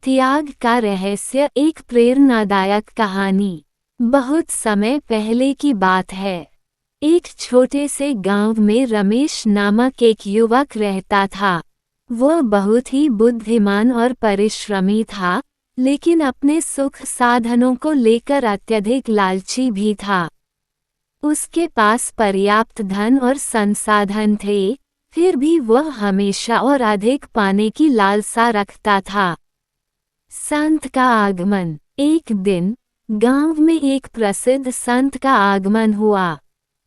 त्याग का रहस्य एक प्रेरणादायक कहानी। बहुत समय पहले की बात है। एक छोटे से गांव में रमेश नामक एक युवक रहता था। वह बहुत ही बुद्धिमान और परिश्रमी था, लेकिन अपने सुख साधनों को लेकर अत्यधिक लालची भी था। उसके पास पर्याप्त धन और संसाधन थे, फिर भी वह हमेशा और अधिक पाने की लालसा रखता था। संत का आगमन। एक दिन गांव में एक प्रसिद्ध संत का आगमन हुआ।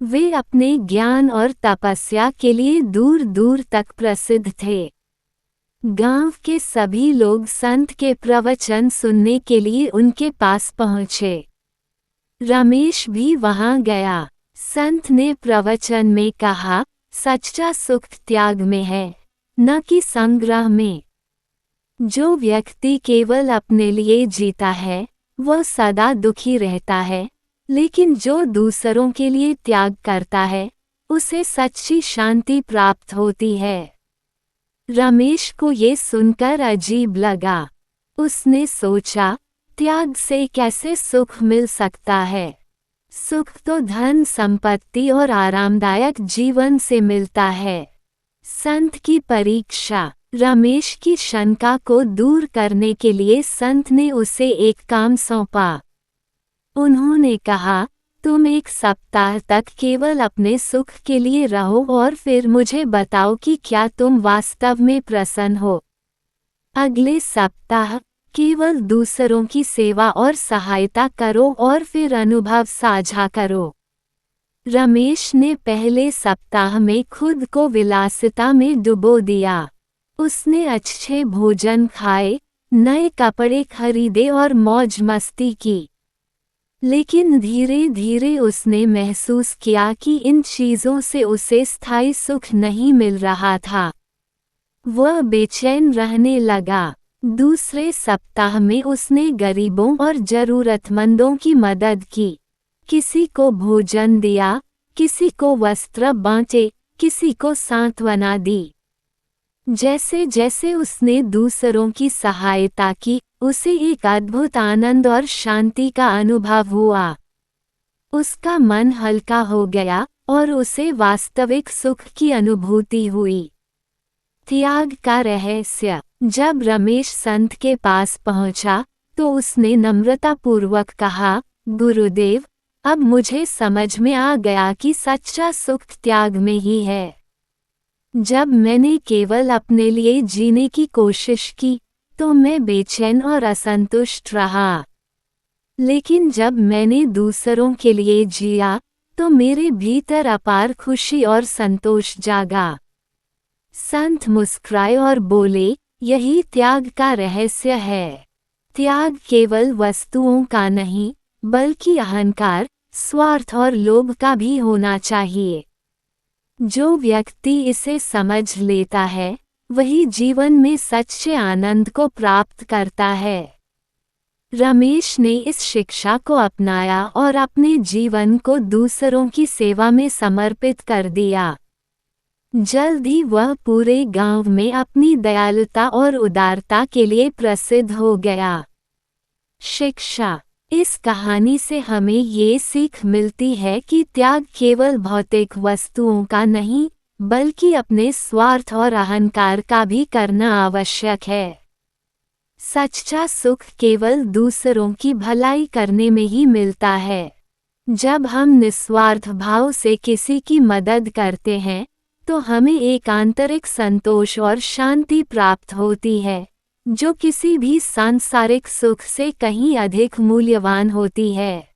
वे अपने ज्ञान और तपस्या के लिए दूर दूर तक प्रसिद्ध थे। गांव के सभी लोग संत के प्रवचन सुनने के लिए उनके पास पहुंचे। रमेश भी वहां गया। संत ने प्रवचन में कहा, सच्चा सुख त्याग में है, न कि संग्रह में। जो व्यक्ति केवल अपने लिए जीता है, वह सदा दुखी रहता है, लेकिन जो दूसरों के लिए त्याग करता है, उसे सच्ची शांति प्राप्त होती है। रमेश को ये सुनकर अजीब लगा। उसने सोचा, त्याग से कैसे सुख मिल सकता है? सुख तो धन संपत्ति और आरामदायक जीवन से मिलता है। संत की परीक्षा। रमेश की शंका को दूर करने के लिए संत ने उसे एक काम सौंपा। उन्होंने कहा, तुम 1 सप्ताह तक केवल अपने सुख के लिए रहो और फिर मुझे बताओ कि क्या तुम वास्तव में प्रसन्न हो। अगले सप्ताह केवल दूसरों की सेवा और सहायता करो और फिर अनुभव साझा करो। रमेश ने पहले सप्ताह में खुद को विलासिता में डुबो दिया। उसने अच्छे भोजन खाए, नए कपड़े खरीदे और मौज मस्ती की। लेकिन धीरे धीरे उसने महसूस किया कि इन चीज़ों से उसे स्थायी सुख नहीं मिल रहा था। वह बेचैन रहने लगा। दूसरे सप्ताह में उसने गरीबों और ज़रूरतमंदों की मदद की। किसी को भोजन दिया, किसी को वस्त्र बांटे, किसी को सांत्वना दी। जैसे जैसे उसने दूसरों की सहायता की, उसे एक अद्भुत आनंद और शांति का अनुभव हुआ। उसका मन हल्का हो गया और उसे वास्तविक सुख की अनुभूति हुई। त्याग का रहस्य। जब रमेश संत के पास पहुंचा, तो उसने नम्रतापूर्वक कहा, गुरुदेव, अब मुझे समझ में आ गया कि सच्चा सुख त्याग में ही है। जब मैंने केवल अपने लिए जीने की कोशिश की, तो मैं बेचैन और असंतुष्ट रहा। लेकिन जब मैंने दूसरों के लिए जिया, तो मेरे भीतर अपार खुशी और संतोष जागा। संत मुस्कुराए और बोले, यही त्याग का रहस्य है। त्याग केवल वस्तुओं का नहीं, बल्कि अहंकार, स्वार्थ और लोभ का भी होना चाहिए। जो व्यक्ति इसे समझ लेता है, वही जीवन में सच्चे आनंद को प्राप्त करता है। रमेश ने इस शिक्षा को अपनाया और अपने जीवन को दूसरों की सेवा में समर्पित कर दिया। जल्द ही वह पूरे गांव में अपनी दयालुता और उदारता के लिए प्रसिद्ध हो गया। शिक्षा। इस कहानी से हमें ये सीख मिलती है कि त्याग केवल भौतिक वस्तुओं का नहीं, बल्कि अपने स्वार्थ और अहंकार का भी करना आवश्यक है। सच्चा सुख केवल दूसरों की भलाई करने में ही मिलता है। जब हम निस्वार्थ भाव से किसी की मदद करते हैं, तो हमें एक आंतरिक संतोष और शांति प्राप्त होती है, जो किसी भी सांसारिक सुख से कहीं अधिक मूल्यवान होती है।